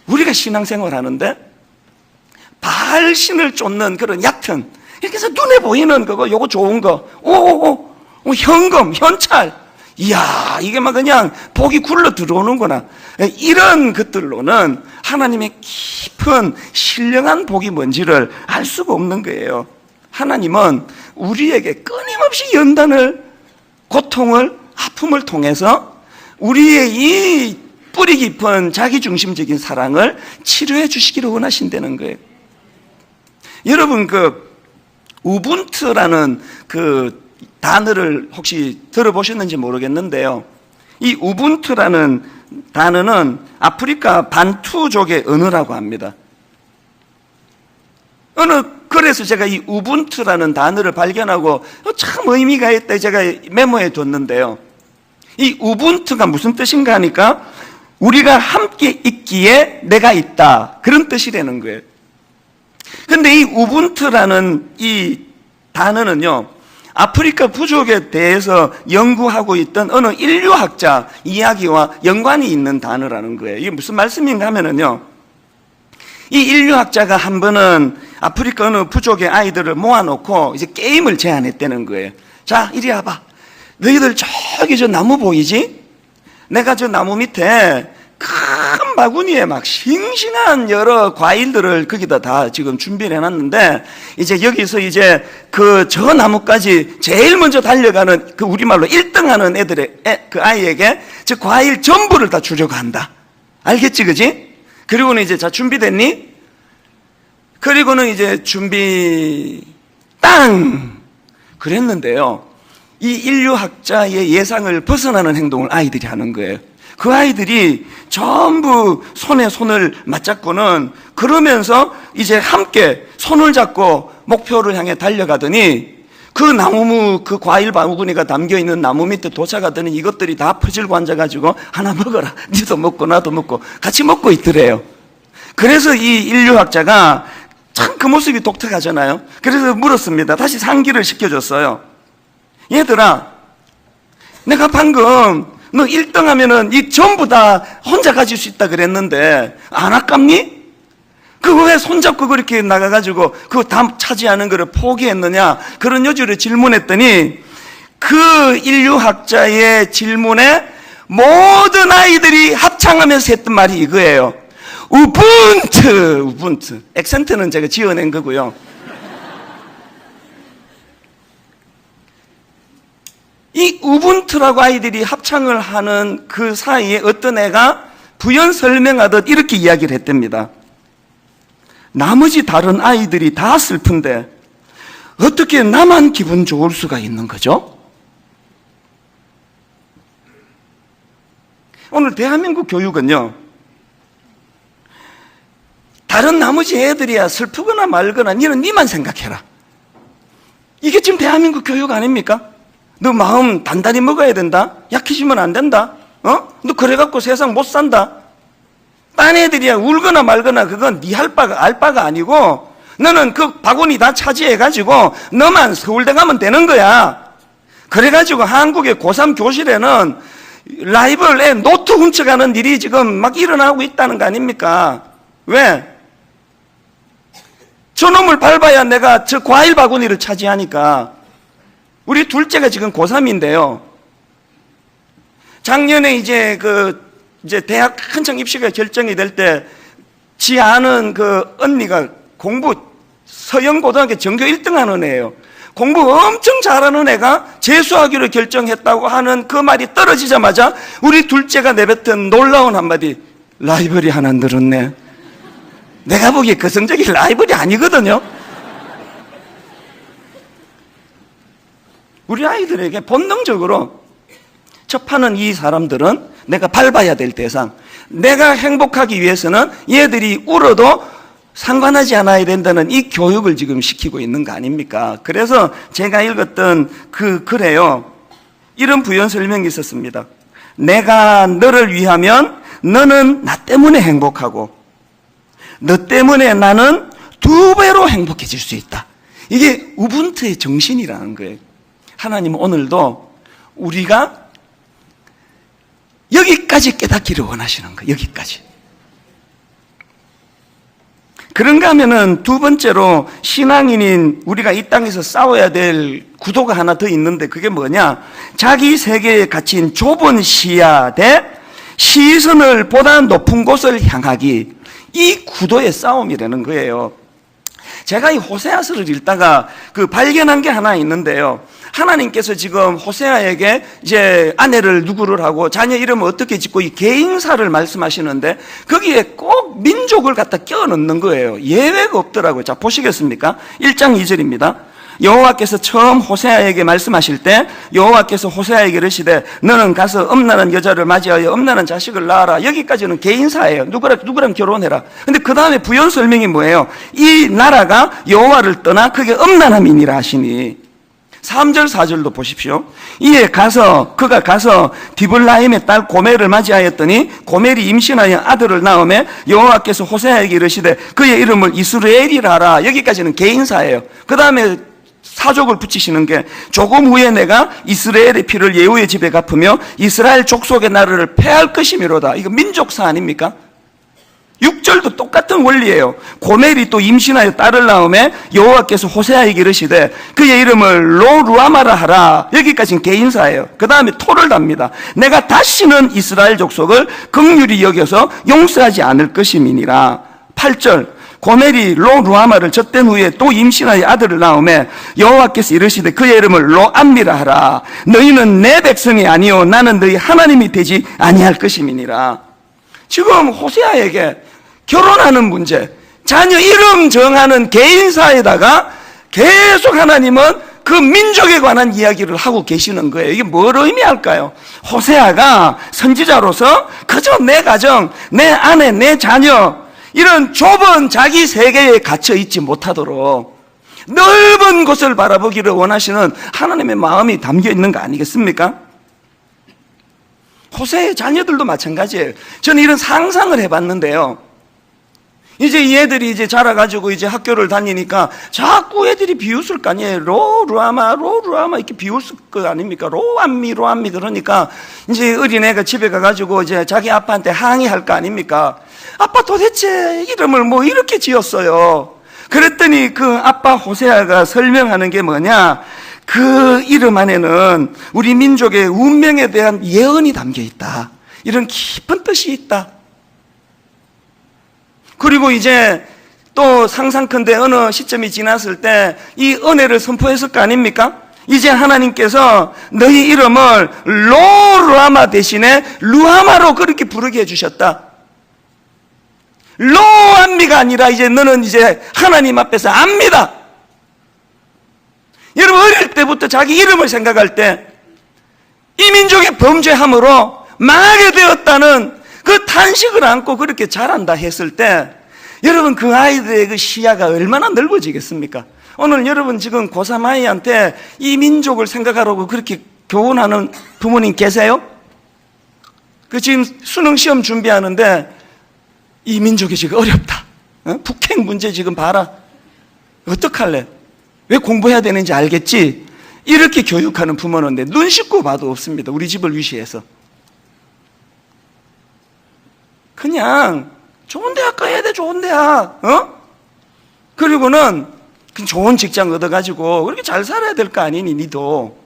우리가 신앙생활 하는데 발신을 쫓는 그런 얕은, 이렇게 해서 눈에 보이는 거고, 요거 좋은 거, 현금, 현찰, 이야, 이게 막 그냥 복이 굴러 들어오는구나. 이런 것들로는 하나님의 깊은 신령한 복이 뭔지를 알 수가 없는 거예요. 하나님은 우리에게 끊임없이 연단을, 고통을, 아픔을 통해서 우리의 이 뿌리 깊은 자기중심적인 사랑을 치료해 주시기를 원하신다는 거예요. 여러분, 우분투라는 단어를 혹시 들어보셨는지 모르겠는데요, 이 우분투라는 단어는 아프리카 반투족의 언어라고 합니다. 그래서 제가 이 우분투라는 단어를 발견하고 참 의미가 있다 제가 메모해 뒀는데요, 이 우분투가 무슨 뜻인가 하니까 우리가 함께 있기에 내가 있다, 그런 뜻이라는 거예요. 근데 이 우분투라는 이 단어는요, 아프리카 부족에 대해서 연구하고 있던 어느 인류학자 이야기와 연관이 있는 단어라는 거예요. 이게 무슨 말씀인가 하면은요, 이 인류학자가 한 번은 아프리카 어느 부족의 아이들을 모아놓고 이제 게임을 제안했다는 거예요. 자, 이리 와봐. 너희들 저기 저 나무 보이지? 내가 저 나무 밑에 큰 바구니에 막 싱싱한 여러 과일들을 거기다 다 지금 준비를 해놨는데, 이제 여기서 이제 저 나무까지 제일 먼저 달려가는 우리말로 1등 하는 그 아이에게 저 과일 전부를 다 주려고 한다. 알겠지, 그지? 그리고는 이제 자, 준비됐니? 그리고는 이제 준비, 땅! 그랬는데요, 이 인류학자의 예상을 벗어나는 행동을 아이들이 하는 거예요. 그 아이들이 전부 손에 손을 맞잡고는 그러면서 이제 함께 손을 잡고 목표를 향해 달려가더니 그 과일 바구니가 담겨있는 나무 밑에 도착하더니 이것들이 다 퍼질고 앉아가지고 하나 먹어라, 니도 먹고 나도 먹고 같이 먹고 있더래요. 그래서 이 인류학자가 참 그 모습이 독특하잖아요. 그래서 물었습니다. 다시 상기를 시켜줬어요. 얘들아, 내가 방금 너 1등 하면은 이 전부 다 혼자 가질 수 있다 그랬는데 안 아깝니? 그거 왜 손잡고 그렇게 나가가지고 그거 다 차지하는 거를 포기했느냐? 그런 여주를 질문했더니 그 인류학자의 질문에 모든 아이들이 합창하면서 했던 말이 이거예요. 우분투. 액센트는 제가 지어낸 거고요. 이 우분투라고 아이들이 합창을 하는 그 사이에 어떤 애가 부연 설명하듯 이렇게 이야기를 했답니다. 나머지 다른 아이들이 다 슬픈데 어떻게 나만 기분 좋을 수가 있는 거죠? 오늘 대한민국 교육은요, 다른 나머지 애들이야 슬프거나 말거나 니만 생각해라. 이게 지금 대한민국 교육 아닙니까? 너 마음 단단히 먹어야 된다? 약해지면 안 된다? 너 그래갖고 세상 못 산다? 딴 애들이야 울거나 말거나 그건 네 알 바가 아니고 너는 그 바구니 다 차지해가지고 너만 서울대 가면 되는 거야. 그래가지고 한국의 고3 교실에는 라이벌에 노트 훔쳐가는 일이 지금 막 일어나고 있다는 거 아닙니까? 왜? 저놈을 밟아야 내가 저 과일 바구니를 차지하니까. 우리 둘째가 지금 고3인데요. 작년에 이제 대학 한창 입시가 결정이 될 때 지 아는 그 언니가 공부 서영고등학교 전교 1등 하는 애예요. 공부 엄청 잘하는 애가 재수하기로 결정했다고 하는 그 말이 떨어지자마자 우리 둘째가 내뱉은 놀라운 한마디. 라이벌이 하나 늘었네. 내가 보기에 그 성적이 라이벌이 아니거든요. 우리 아이들에게 본능적으로 접하는 이 사람들은 내가 밟아야 될 대상, 내가 행복하기 위해서는 얘들이 울어도 상관하지 않아야 된다는 이 교육을 지금 시키고 있는 거 아닙니까? 그래서 제가 읽었던 그 글에요, 이런 부연 설명이 있었습니다. 내가 너를 위하면 너는 나 때문에 행복하고 너 때문에 나는 2배로 행복해질 수 있다. 이게 우분투의 정신이라는 거예요. 하나님은 오늘도 우리가 여기까지 깨닫기를 원하시는 거예요. 여기까지. 그런가 하면은 두 번째로 신앙인인 우리가 이 땅에서 싸워야 될 구도가 하나 더 있는데 그게 뭐냐? 자기 세계에 갇힌 좁은 시야 대 시선을 보다 높은 곳을 향하기. 이 구도의 싸움이라는 거예요. 제가 이 호세아서를 읽다가 발견한 게 하나 있는데요. 하나님께서 지금 호세아에게 이제 아내를 누구를 하고 자녀 이름을 어떻게 짓고 이 개인사를 말씀하시는데 거기에 꼭 민족을 갖다 껴 넣는 거예요. 예외가 없더라고요. 자, 보시겠습니까? 1장 2절입니다. 여호와께서 처음 호세아에게 말씀하실 때 여호와께서 호세아에게 이르시되 너는 가서 음란한 여자를 맞이하여 음란한 자식을 낳아라. 여기까지는 개인사예요. 누구랑 결혼해라. 근데 그 다음에 부연 설명이 뭐예요? 이 나라가 여호와를 떠나 그게 음란함이니라 하시니. 3절 4절도 보십시오. 이에 그가 가서 디블라임의 딸 고멜을 맞이하였더니 고멜이 임신하여 아들을 낳으매 여호와께서 호세아에게 이르시되 그의 이름을 이스라엘이라 하라. 여기까지는 개인사예요. 그 다음에 사족을 붙이시는 게 조금 후에 내가 이스라엘의 피를 예후의 집에 갚으며 이스라엘 족속의 나라를 패할 것이미로다. 이거 민족사 아닙니까? 6절도 똑같은 원리예요. 고멜이 또 임신하여 딸을 낳으매 여호와께서 호세아에게 이르시되 그의 이름을 로루아마라 하라. 여기까지는 개인사예요. 그 다음에 토를 답니다. 내가 다시는 이스라엘 족속을 긍휼히 여겨서 용서하지 않을 것임이니라. 8절 고멜이 로루아마를 젖된 후에 또 임신하여 아들을 낳으매 여호와께서 이르시되 그의 이름을 로암미라 하라. 너희는 내 백성이 아니요 나는 너희 하나님이 되지 아니할 것임이니라. 지금 호세아에게 결혼하는 문제, 자녀 이름 정하는 개인사에다가 계속 하나님은 그 민족에 관한 이야기를 하고 계시는 거예요. 이게 뭘 의미할까요? 호세아가 선지자로서 그저 내 가정, 내 아내, 내 자녀 이런 좁은 자기 세계에 갇혀 있지 못하도록 넓은 곳을 바라보기를 원하시는 하나님의 마음이 담겨 있는 거 아니겠습니까? 호세의 자녀들도 마찬가지예요. 저는 이런 상상을 해봤는데요. 이제 이 애들이 이제 자라가지고 이제 학교를 다니니까 자꾸 애들이 비웃을 거 아니에요. 로루아마 이렇게 비웃을 거 아닙니까? 로암미 그러니까 이제 어린애가 집에 가가지고 이제 자기 아빠한테 항의할 거 아닙니까? 아빠 도대체 이름을 뭐 이렇게 지었어요. 그랬더니 그 아빠 호세아가 설명하는 게 뭐냐? 그 이름 안에는 우리 민족의 운명에 대한 예언이 담겨 있다. 이런 깊은 뜻이 있다. 그리고 이제 또 상상컨대 어느 시점이 지났을 때 이 은혜를 선포했을 거 아닙니까? 이제 하나님께서 너희 이름을 로루아마 대신에 루아마로 그렇게 부르게 해주셨다. 로암미가 아니라 이제 너는 이제 하나님 앞에서 압니다. 여러분 어릴 때부터 자기 이름을 생각할 때 이 민족의 범죄함으로 망하게 되었다는 그 탄식을 안고 그렇게 자란다 했을 때 여러분 그 아이들의 그 시야가 얼마나 넓어지겠습니까? 오늘 여러분 지금 고3 아이한테 이 민족을 생각하라고 그렇게 교훈하는 부모님 계세요? 그 지금 수능 시험 준비하는데 이 민족이 지금 어렵다. 북핵 문제 지금 봐라. 어떡할래? 왜 공부해야 되는지 알겠지? 이렇게 교육하는 부모는데 눈 씻고 봐도 없습니다. 우리 집을 위시해서. 그냥 좋은 대학 가야 돼. 좋은 대학. 그리고는 좋은 직장 얻어가지고 그렇게 잘 살아야 될 거 아니니 니도.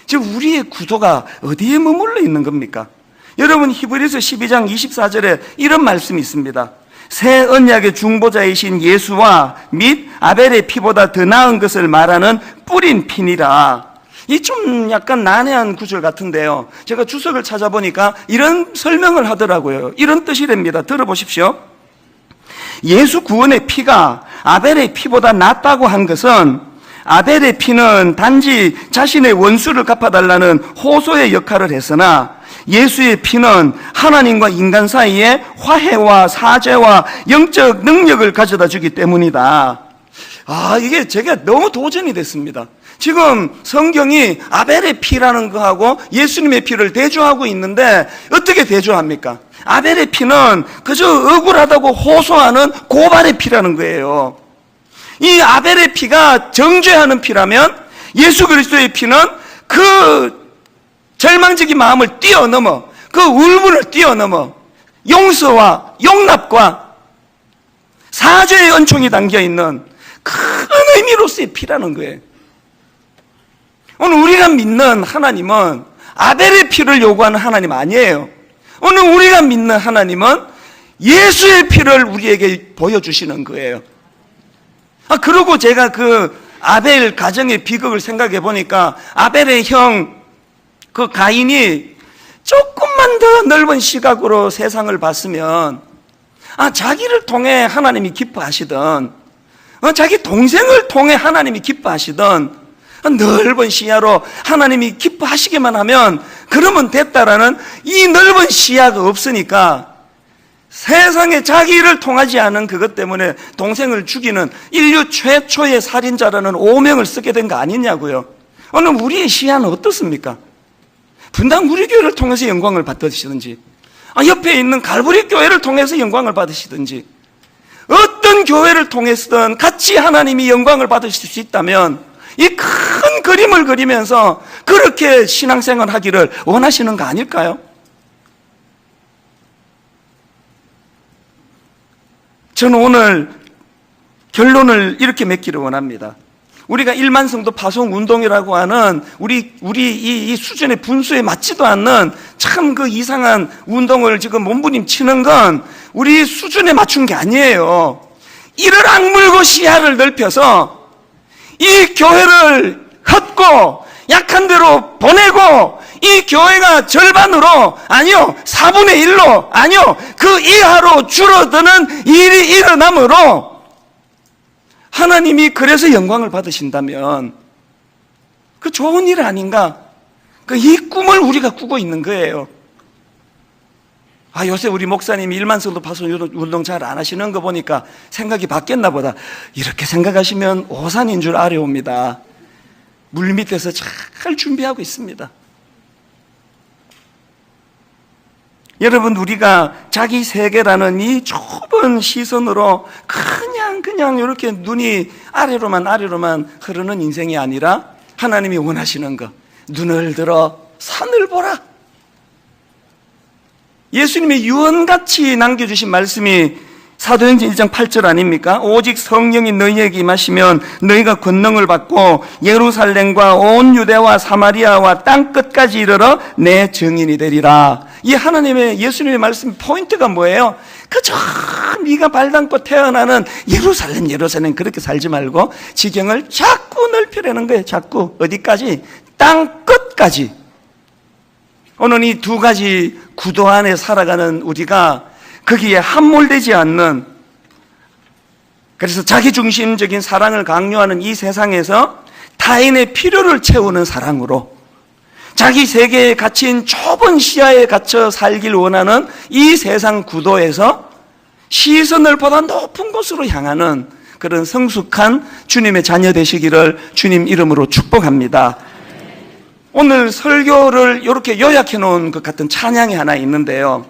지금 우리의 구도가 어디에 머물러 있는 겁니까? 여러분 히브리서 12장 24절에 이런 말씀이 있습니다. 새 언약의 중보자이신 예수와 및 아벨의 피보다 더 나은 것을 말하는 뿌린 피니라. 이 좀 약간 난해한 구절 같은데요. 제가 주석을 찾아보니까 이런 설명을 하더라고요. 이런 뜻이랍니다. 들어보십시오. 예수 구원의 피가 아벨의 피보다 낫다고 한 것은 아벨의 피는 단지 자신의 원수를 갚아달라는 호소의 역할을 했으나 예수의 피는 하나님과 인간 사이에 화해와 사죄와 영적 능력을 가져다 주기 때문이다. 이게 제가 너무 도전이 됐습니다. 지금 성경이 아벨의 피라는 거하고 예수님의 피를 대조하고 있는데 어떻게 대조합니까? 아벨의 피는 그저 억울하다고 호소하는 고발의 피라는 거예요. 이 아벨의 피가 정죄하는 피라면 예수 그리스도의 피는 그 절망적인 마음을 뛰어넘어 그 울분을 뛰어넘어 용서와 용납과 사죄의 은총이 담겨있는 큰 의미로서의 피라는 거예요. 오늘 우리가 믿는 하나님은 아벨의 피를 요구하는 하나님 아니에요. 오늘 우리가 믿는 하나님은 예수의 피를 우리에게 보여주시는 거예요. 그리고 제가 그 아벨 가정의 비극을 생각해 보니까 아벨의 형 그 가인이 조금만 더 넓은 시각으로 세상을 봤으면 자기를 통해 하나님이 기뻐하시던 자기 동생을 통해 하나님이 기뻐하시던 넓은 시야로 하나님이 기뻐하시기만 하면 그러면 됐다라는 이 넓은 시야가 없으니까 세상에 자기를 통하지 않은 그것 때문에 동생을 죽이는 인류 최초의 살인자라는 오명을 쓰게 된 거 아니냐고요. 오늘 우리의 시야는 어떻습니까? 분당 우리 교회를 통해서 영광을 받으시든지 옆에 있는 갈보리 교회를 통해서 영광을 받으시든지 어떤 교회를 통해서든 같이 하나님이 영광을 받으실 수 있다면 이 큰 그림을 그리면서 그렇게 신앙생활 하기를 원하시는 거 아닐까요? 저는 오늘 결론을 이렇게 맺기를 원합니다. 우리가 1만 성도 파송 운동이라고 하는 우리 이 수준의 분수에 맞지도 않는 참 그 이상한 운동을 지금 몸부림치는 건 우리 수준에 맞춘 게 아니에요. 이를 악물고 시야를 넓혀서 이 교회를 헛고 약한 대로 보내고 이 교회가 절반으로 아니요 4분의 1로 아니요 그 이하로 줄어드는 일이 일어나므로 하나님이 그래서 영광을 받으신다면 그 좋은 일 아닌가? 이 꿈을 우리가 꾸고 있는 거예요. 요새 우리 목사님이 1만 성도 파송 운동 잘 안 하시는 거 보니까 생각이 바뀌었나 보다. 이렇게 생각하시면 오산인 줄 아려옵니다. 물 밑에서 잘 준비하고 있습니다. 여러분, 우리가 자기 세계라는 이 좁은 시선으로 그냥 이렇게 눈이 아래로만 흐르는 인생이 아니라 하나님이 원하시는 것, 눈을 들어 산을 보라. 예수님의 유언같이 남겨주신 말씀이 사도행전 1장 8절 아닙니까? 오직 성령이 너희에게 임하시면 너희가 권능을 받고 예루살렘과 온 유대와 사마리아와 땅끝까지 이르러 내 증인이 되리라. 이 하나님의 예수님의 말씀 포인트가 뭐예요? 그저 네가 발 담고 태어나는 예루살렘 그렇게 살지 말고 지경을 자꾸 넓히려는 거예요. 자꾸 어디까지? 땅끝까지. 오늘 이 두 가지 구도 안에 살아가는 우리가 거기에 함몰되지 않는, 그래서 자기중심적인 사랑을 강요하는 이 세상에서 타인의 필요를 채우는 사랑으로, 자기 세계에 갇힌 좁은 시야에 갇혀 살길 원하는 이 세상 구도에서 시선을 보다 높은 곳으로 향하는 그런 성숙한 주님의 자녀 되시기를 주님 이름으로 축복합니다. 오늘 설교를 이렇게 요약해 놓은 것 같은 찬양이 하나 있는데요,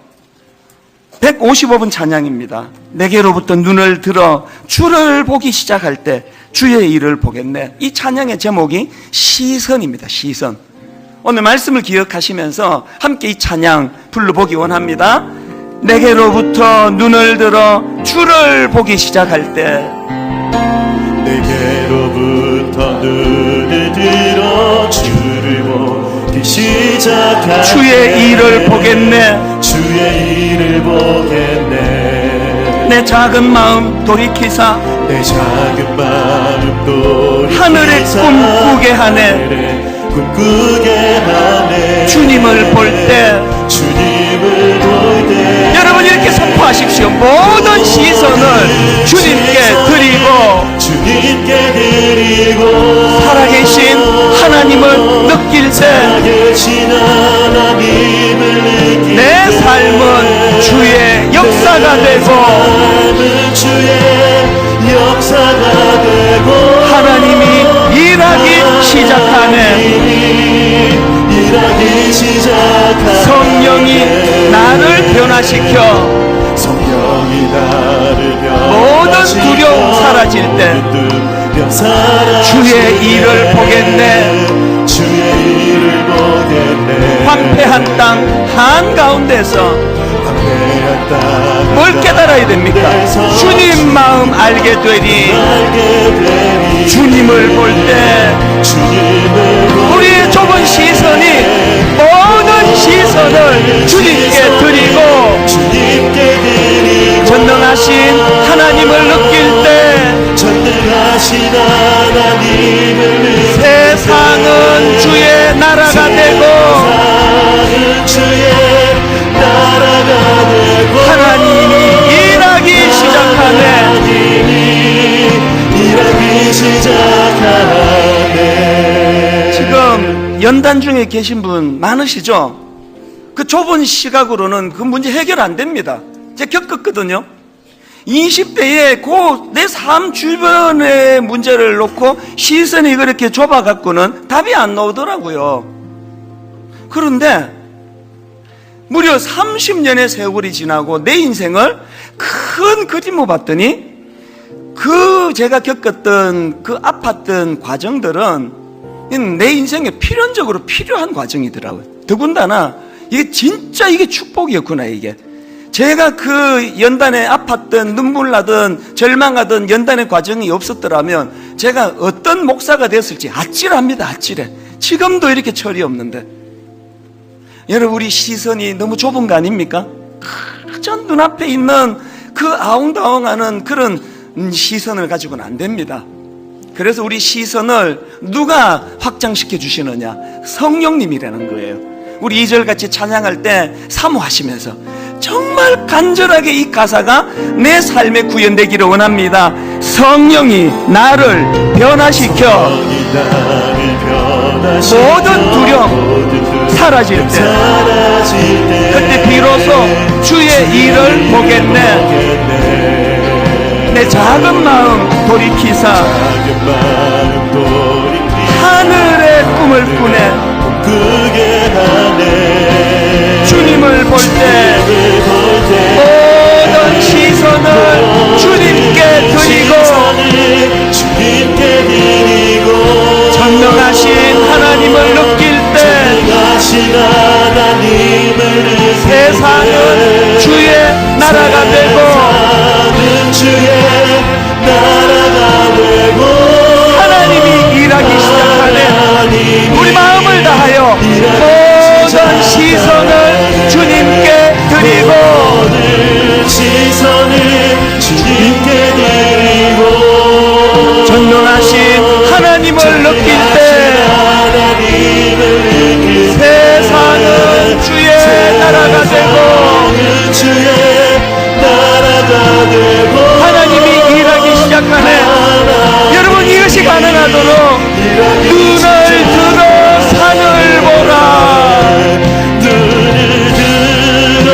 155분 찬양입니다. 내게로부터 눈을 들어 주를 보기 시작할 때 주의 일을 보겠네. 이 찬양의 제목이 시선입니다. 시선. 오늘 말씀을 기억하시면서 함께 이 찬양 불러보기 원합니다. 내게로부터 눈을 들어 주를 보기 시작할 때, 내게로부터 눈을 들어 주를 보기 시작할 주의 일을 보겠네. 주의 일을 보겠네. 내 작은 마음 돌이키사 내 작은 마음 돌이키사 하늘의 꿈꾸게 하네. 꿈꾸게 하네. 주님을 볼 때, 주님을 볼 때 여러분 이렇게 선포하십시오. 모든 시선을 주님께 드리고 살아계신 하나님을 느낄 때 내 삶은 주의 역사가 되고 하나님이 일하기 시작하네. 성령이 나를 변화시켜 모든 두려움 사라질 때 주의 일을 보겠네. 황폐한 땅 한가운데서 뭘 깨달아야 됩니까? 주님 마음 알게 되리. 주님을 볼 때 우리의 좁은 시선이 모든 시선을 주님께 드리고 전능하신 하나님을 느낄 때 세상은 주의 나라가 되고 하나님이 일하기 시작하네. 지금 연단 중에 계신 분 많으시죠? 그 좁은 시각으로는 그 문제 해결 안 됩니다. 제가 겪었거든요. 20대에 내 삶 주변의 문제를 놓고 시선이 그렇게 좁아갖고는 답이 안 나오더라고요. 그런데 무려 30년의 세월이 지나고 내 인생을 큰 그림으로 봤더니 제가 겪었던 그 아팠던 과정들은 내 인생에 필연적으로 필요한 과정이더라고요. 더군다나 이게 진짜 축복이었구나. 이게 제가 그 연단에 아팠던 눈물 나던 절망하던 연단의 과정이 없었더라면 제가 어떤 목사가 됐을지 아찔합니다. 아찔해. 지금도 이렇게 철이 없는데, 여러분 우리 시선이 너무 좁은 거 아닙니까? 그저 눈앞에 있는 그 아웅다웅하는 그런 시선을 가지고는 안 됩니다. 그래서 우리 시선을 누가 확장시켜 주시느냐? 성령님이라는 거예요. 우리 2절 같이 찬양할 때 사모하시면서 정말 간절하게 이 가사가 내 삶에 구현되기를 원합니다. 성령이 나를 변화시켜 모든 두려움 사라질 때 그때 비로소 주의 일을 보겠네. 내 작은 마음 돌이키사 하늘의 꿈을 꾸네. 주님을 볼 때 주의 나라가 되고 하나님이 일하기 시작하네. 우리 마음을 다하여 모든 시선을 주님께 드리고 모든 시선을 주님께 드리고 전능하신 하나님을 느낄 때 하나님을 느낄 때 세상은 주의 나라가 되고 주의 나라가 되고 하나님이 일하기 시작하네. 여러분, 이것이 가능하도록 눈을 들어 산을 보라. 눈을 들어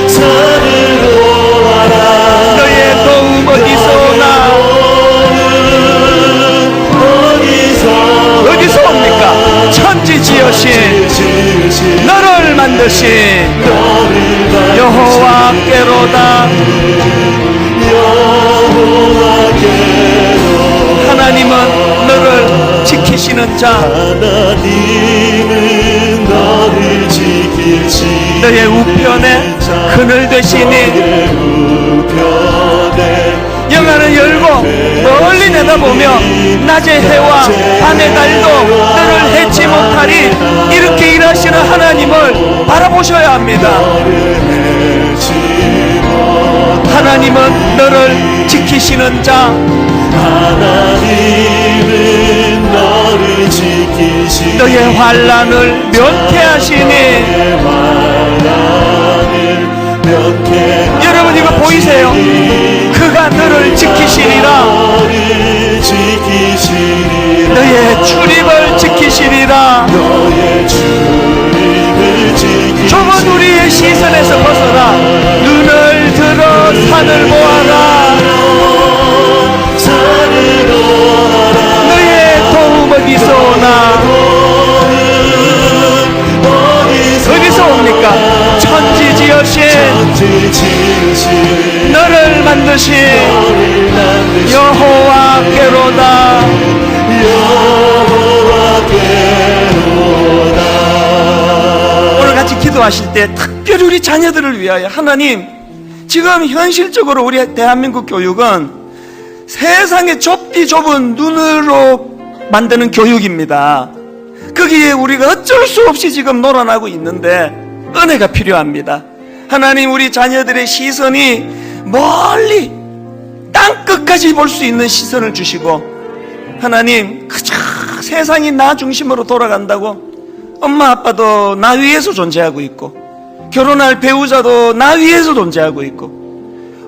산을 보아라 너의 도움 어디서 오나? 어디서 옵니까? 천지 지으신 너를 만드신 여호와께로다. 하나님은 너를 지키시는 자, 하나님은 너를 지키시는 너의 우편에 그늘 되시니 우편에 영화를 열고 멀리 내다보며 낮의 해와 밤의 달도 너를 해치 못하리. 이렇게 일하시는 하나님을 바라보셔야 합니다. 하나님은 너를 지키시는 자, 하나님은 너를 지키시니 너의 환난을 면케하시니. 여러분, 이거 보이세요? 그가 너를 지키시리라. 너의 출입을 지키시리라. 좁은 우리의 시선에서 벗어나 눈을 들어 산을 보아라. 너의 도움 어디서 오나? 어디서 옵니까? 천지 지으신 너를 만드신 여호와께로다. 오늘 같이 기도하실 때 특별히 우리 자녀들을 위하여 하나님, 지금 현실적으로 우리 대한민국 교육은 세상의 좁디 좁은 눈으로 만드는 교육입니다. 거기에 우리가 어쩔 수 없이 지금 놀아나고 있는데 은혜가 필요합니다. 하나님, 우리 자녀들의 시선이 멀리 땅끝까지 볼 수 있는 시선을 주시고, 하나님, 그저 세상이 나 중심으로 돌아간다고 엄마 아빠도 나 위에서 존재하고 있고, 결혼할 배우자도 나 위에서 존재하고 있고,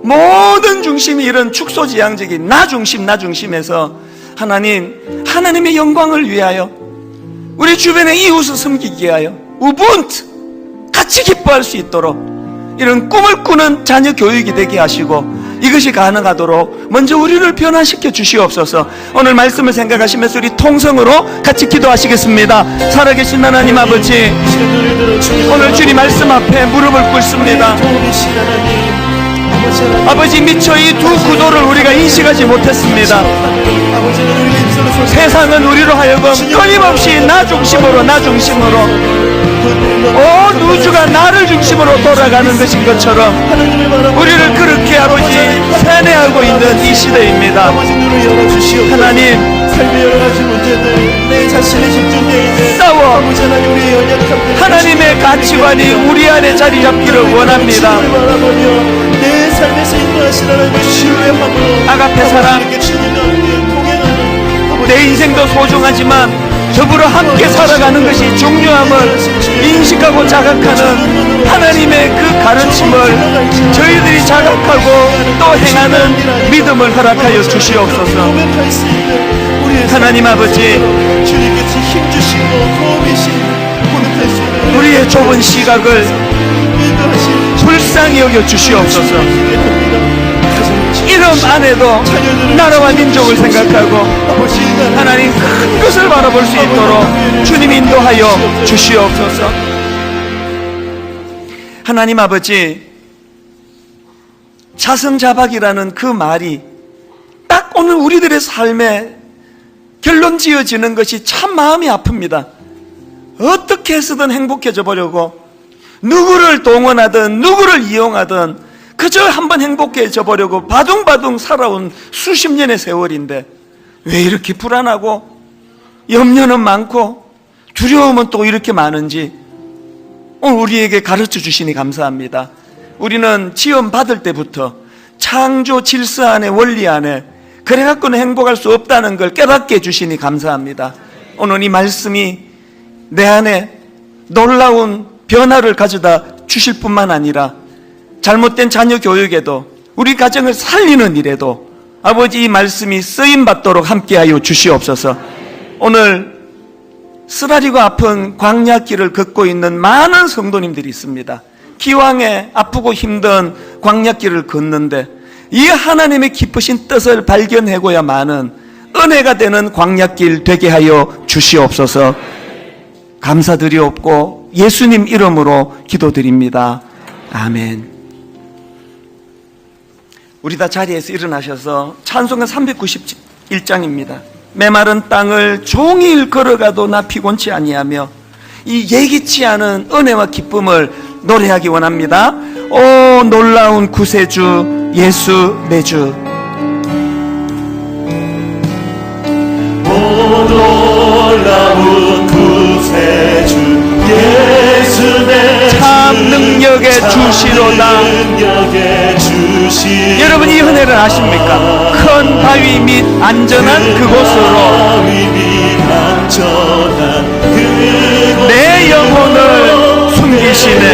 모든 중심이 이런 축소지향적인 나 중심에서 하나님, 하나님의 영광을 위하여 우리 주변의 이웃을 섬기게 하여 우분투 같이 기뻐할 수 있도록 이런 꿈을 꾸는 자녀 교육이 되게 하시고, 이것이 가능하도록 먼저 우리를 변화시켜 주시옵소서. 오늘 말씀을 생각하시면서 우리 통성으로 같이 기도하시겠습니다. 살아계신 하나님 아버지, 오늘 주님 말씀 앞에 무릎을 꿇습니다. 아버지, 미처 이 두 구도를 우리가 인식하지 못했습니다. 세상은 우리로 하여금 끊임없이 나 중심으로 온 우주가 나를 중심으로 돌아가는 것인 것처럼 우리를 그렇게 아버지 세뇌하고 있는 이 시대입니다. 하나님, 삶의 여러 가지 문제들 내 자신에 집중되어 있는 싸워 우리 연약함 하나님의 가치관이 우리 안에 자리 잡기를 원합니다. 내 삶에서 인도하신 하나님의 신뢰함으로 아가페 사랑, 내 인생도 소중하지만 더불어 함께 살아가는 것이 중요함을 인식하고 자각하는 하나님의 그 가르침을 저희들이 자각하고 또 행하는 믿음을 허락하여 주시옵소서. 하나님 아버지, 우리의 좁은 시각을 불쌍히 여겨 주시옵소서. 이름 안에도 나라와 민족을 생각하고 하나님 큰 것을 바라볼 수 있도록 주님 인도하여 주시옵소서. 하나님 아버지, 자성자박이라는 그 말이 딱 오늘 우리들의 삶에 결론 지어지는 것이 참 마음이 아픕니다. 어떻게 해서든 행복해져 보려고 누구를 동원하든 누구를 이용하든 그 그저 한번 행복해져 보려고 바둥바둥 살아온 수십 년의 세월인데 왜 이렇게 불안하고 염려는 많고 두려움은 또 이렇게 많은지 오늘 우리에게 가르쳐 주시니 감사합니다. 우리는 지음 받을 때부터 창조 질서 안에 원리 안에 그래갖고는 행복할 수 없다는 걸 깨닫게 해주시니 감사합니다. 오늘 이 말씀이 내 안에 놀라운 변화를 가져다 주실 뿐만 아니라 잘못된 자녀 교육에도 우리 가정을 살리는 일에도 아버지 이 말씀이 쓰임받도록 함께하여 주시옵소서. 오늘 쓰라리고 아픈 광야길을 걷고 있는 많은 성도님들이 있습니다. 기왕에 아프고 힘든 광야길을 걷는데 이 하나님의 깊으신 뜻을 발견하고야만은 은혜가 되는 광야길 되게 하여 주시옵소서. 감사드리옵고 예수님 이름으로 기도드립니다. 아멘. 우리 다 자리에서 일어나셔서 찬송가 391장입니다. 메마른 땅을 종일 걸어가도 나 피곤치 아니하며 이 예기치 않은 은혜와 기쁨을 노래하기 원합니다. 오 놀라운 구세주 예수 내 주. 오 놀라운 구세주 예수 내 주. 참 능력의 주시로다. 여러분 이 은혜를 아십니까? 큰 바위 및 안전한 그곳으로 내 영혼을 숨기시네.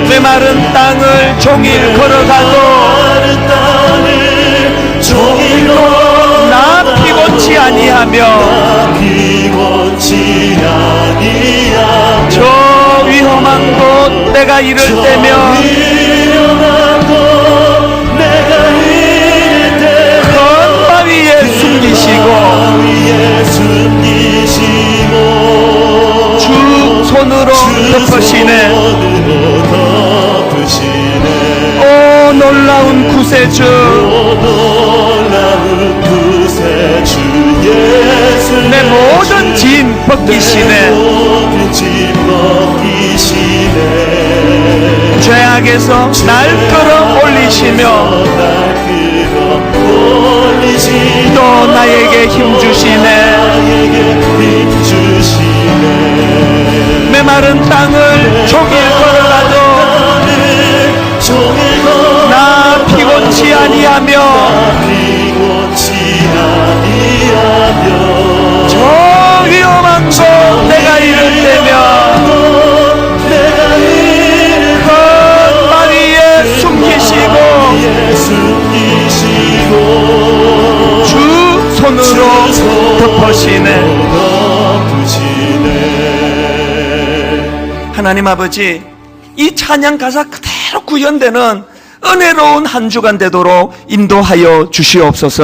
메마른 땅을 종일 걸어가도 나 피곤치 아니하며 저 위험한 곳 내가 이를 때면 큰 바위에 숨기시고 주 손으로 덮으시네. 오 놀라운 구세주 내 모든 짐 벗기시네. 죄악에서 날 끌어올리시며 또 나에게 힘주시네. 메마른 땅을 종일 걸어가도 나 피곤치 아니하며 저 위험한 곳 내가 이를 때면 큰 바위에 숨기시고 주 손으로 덮으시네. 하나님 아버지 이 찬양 가사 그대로 구현되는 은혜로운 한 주간 되도록 인도하여 주시옵소서.